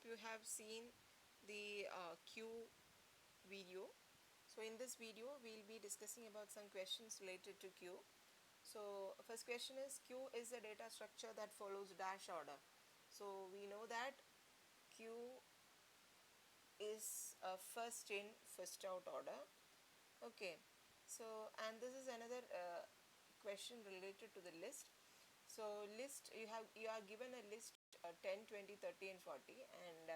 you have seen the queue video. So in this video we will be discussing about some questions related to queue. So first question is, queue is a data structure that follows dash order. So we know that queue is a first in first out order. Okay, so and this is another question related to the list. So list, you are given a list 10, 20, 30 and 40, and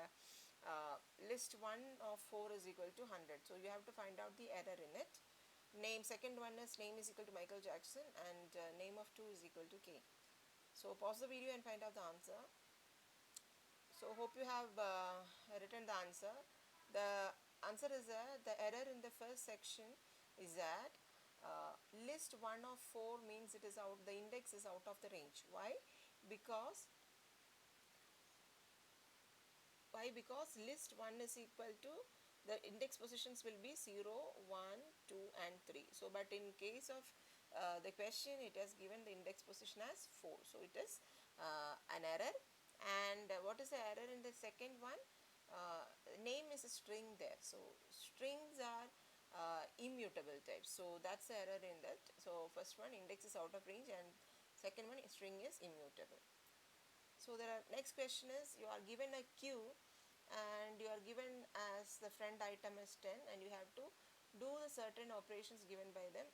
list 1 of 4 is equal to 100. So you have to find out the error in it. Name, second one is name is equal to Michael Jackson, and name of 2 is equal to K. So pause the video and find out the answer. So hope you have written the answer. The answer is that the error in the first section is that list 1 of 4 means it is out, the index is out of the range. Why? Because list 1 is equal to, the index positions will be 0, 1, 2 and 3. So but in case of the question, it has given the index position as 4. So it is an error. And what is the error in the second one? Name is a string there. So strings are immutable types. So that's the error in that. So first one, index is out of range, and second one, string is immutable. So next question is, you are given a queue and you are given as the friend item is 10, and you have to do the certain operations given by them.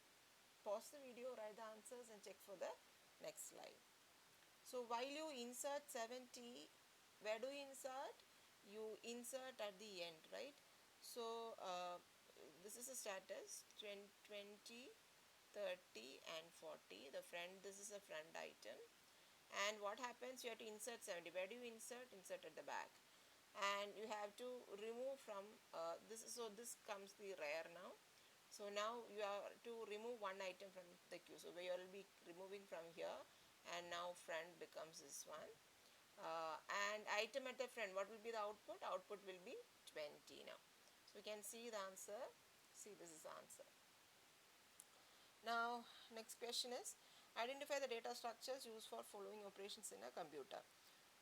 Pause the video, write the answers and check for the next slide. So while you insert 70, where do you insert? You insert at the end, right? So this is a status 20, 30 and 40. The friend, this is a friend item. And what happens? You have to insert 70. Where do you insert? Insert at the back. And you have to remove from this. So this comes the rare now. So now you have to remove one item from the queue. So you will be removing from here, and now friend becomes this one. And item at the friend, what will be the output? Output will be 20 now. So you can see the answer. See, this is the answer. Now next question is, identify the data structures used for following operations in a computer.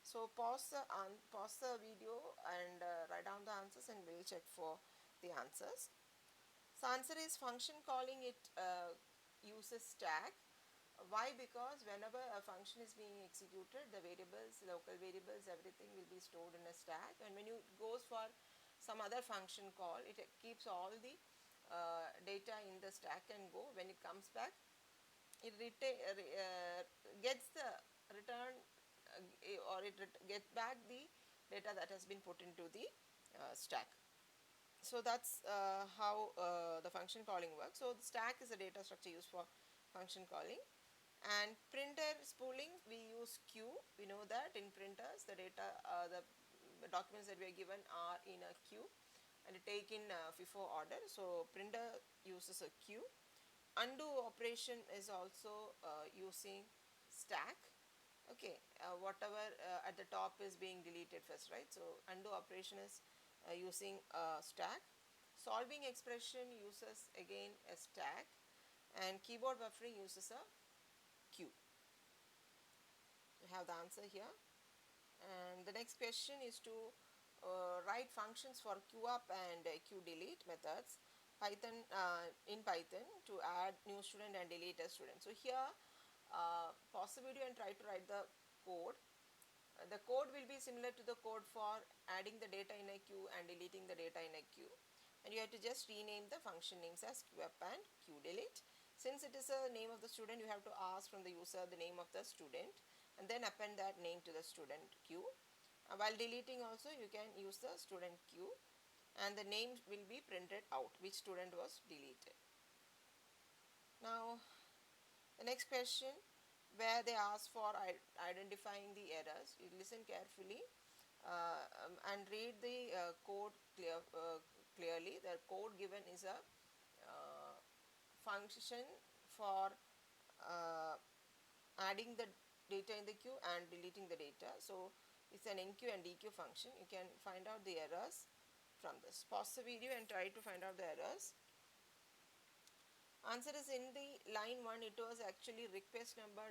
So pause the video and write down the answers, and we'll check for the answers. So answer is, function calling, it uses stack. Why? Because whenever a function is being executed, the variables, local variables, everything will be stored in a stack, and when you goes for some other function call, it keeps all the data in the stack and go. When it comes back, it gets the return or it gets back the data that has been put into the stack. So that's how the function calling works. So the stack is a data structure used for function calling. And printer spooling, we use queue. We know that in printers, the data, the documents that we are given are in a queue and take in FIFO order. So printer uses a queue. Undo operation is also using stack. Okay, whatever at the top is being deleted first, right? So undo operation is using a stack. Solving expression uses again a stack, and keyboard buffering uses a queue. You have the answer here. And the next question is to write functions for queueup and queuedelete methods in Python to add new student and delete a student. So here pause the video and try to write the code. The code will be similar to the code for adding the data in a queue and deleting the data in a queue, and you have to just rename the function names as queueup and queuedelete. Since it is a name of the student, you have to ask from the user the name of the student and then append that name to the student queue. While deleting also, you can use the student queue, and the name will be printed out which student was deleted. Now the next question, where they ask for identifying the errors, you listen carefully and read the code clearly. The code given is a function for adding the data in the queue and deleting the data. So it's an enqueue and dequeue function. You can find out the errors from this. Pause the video and try to find out the errors. Answer is, in the line 1, it was actually request number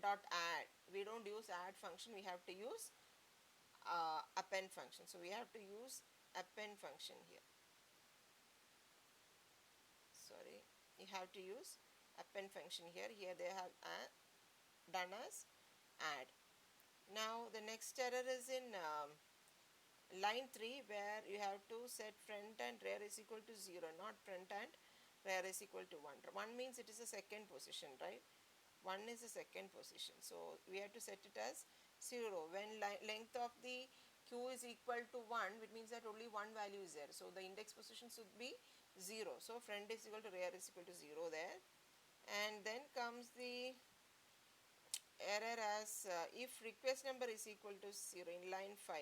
dot add. We don't use add function, we have to use append function. So we have to use append function here. Sorry, you have to use append function here. Here they have done as add. Now the next error is in line 3, where you have to set front and rear is equal to 0, not front and rear is equal to 1. 1 means it is a second position, right? 1 is the second position, so we have to set it as 0. When length of the queue is equal to 1, it means that only one value is there, so the index position should be 0. So front is equal to rear is equal to 0 there. And then comes the error as if request number is equal to 0 in line 5,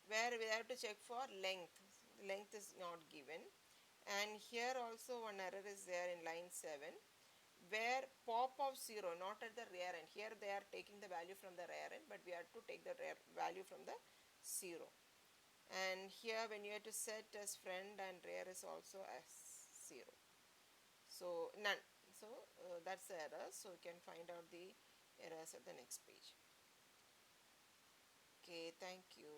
where we have to check for length. Length is not given. And here also one error is there in line 7, where pop of 0 not at the rear end. Here they are taking the value from the rear end, but we have to take the rear value from the 0. And here when you have to set as front and rear is also as 0, so none. So that's the error. So you can find out the errors at the next page. Okay, thank you.